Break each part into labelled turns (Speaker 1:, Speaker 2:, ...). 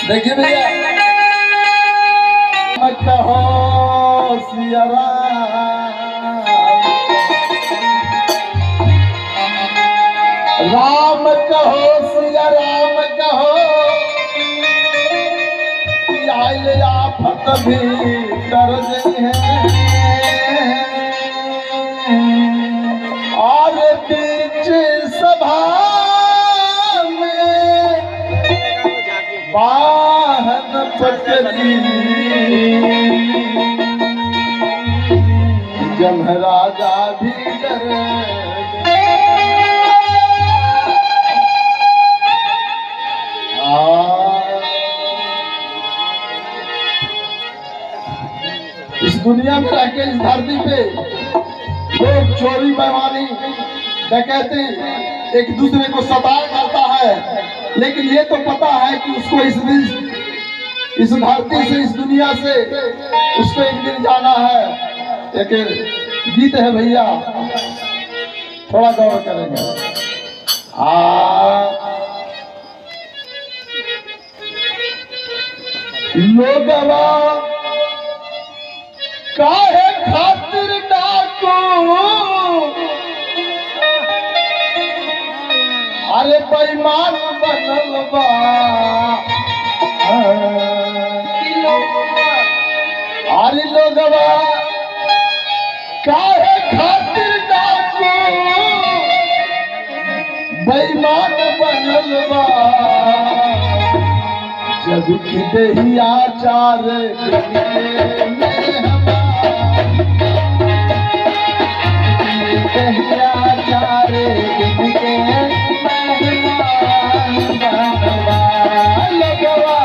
Speaker 1: देखिए भैया, कहो सिया राम कहो सिया राम कहो, आइल आफत भी कर दे और बीच सभा में वाहन पटरी जमराजा भी डरे। इस दुनिया में रह के इस धरती पे लोग चोरी बेईमानी डकैती एक दूसरे को सताया करता है, लेकिन ये तो पता है कि उसको इस धरती से, इस दुनिया से उसको एक दिन जाना है। एक गीत है भैया, थोड़ा गौर करेंगे। लोगवा काहे खातिर डाकू, अरे बेईमान बनल बा। अरे लोगवा काहे खातिर डाकू बेईमान बनल बा। जब कि दहिया चार दहिया चार दिन के मेहमान बनवा लगवा।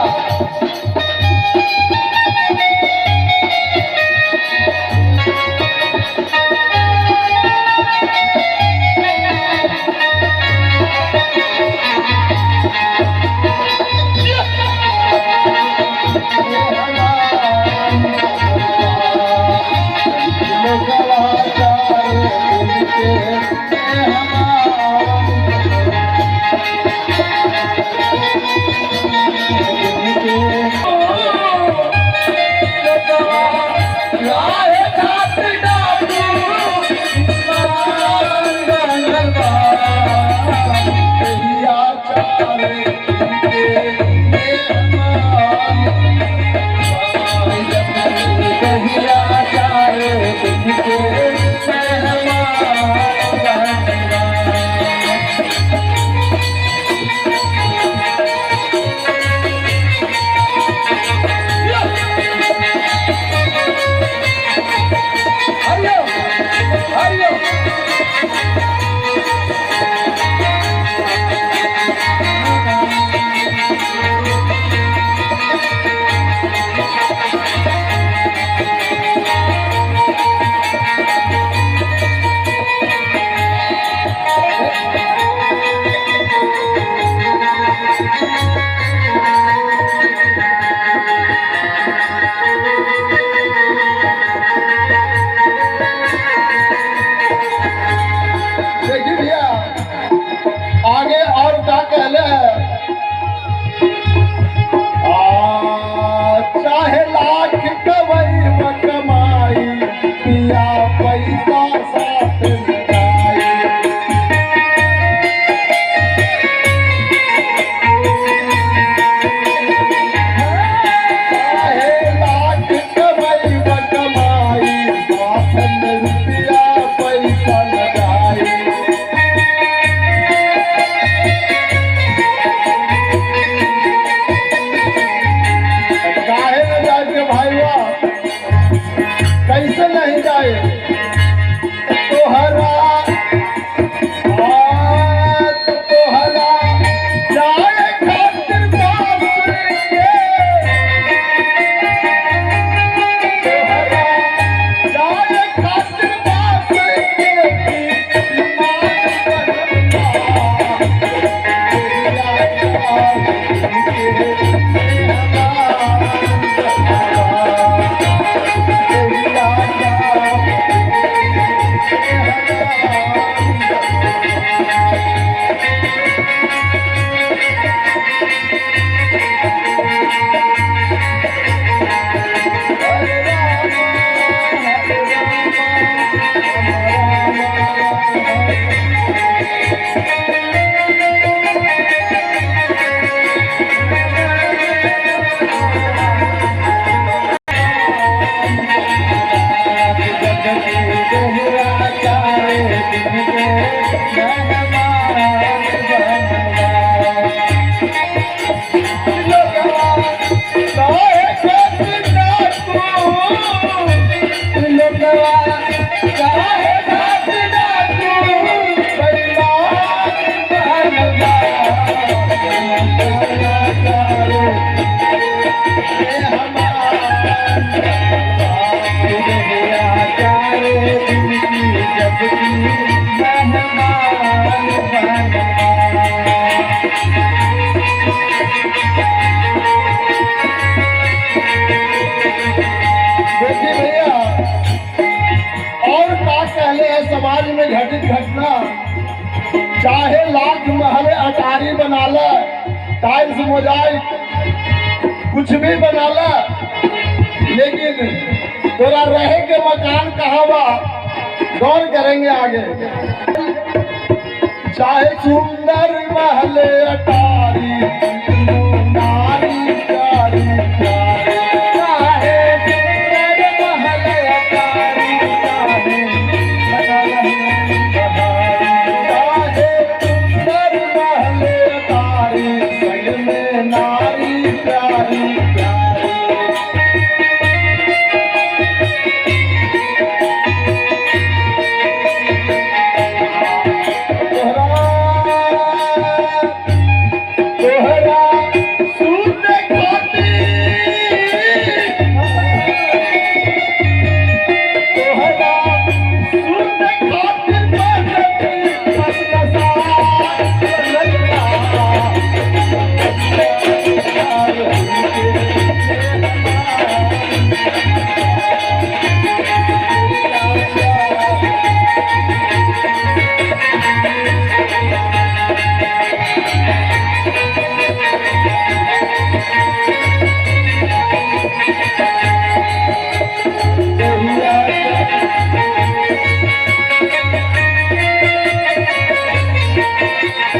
Speaker 1: देखिए भैया, और का कहले है समाज में घटित घटना, चाहे लाख महल अटारी बना ले, टाइल्स मोजाइक कुछ भी बना ले, लेकिन तोरा रहे के मकान कहाँ बा, गौर करेंगे आगे। चाहे सुंदर महल अटारी नारी प्यारी प्यारी, चाहे सुंदर महल अटारी चाहे सुंदर महल अटारी संग में नारी प्यारी प्यारी। तोहरा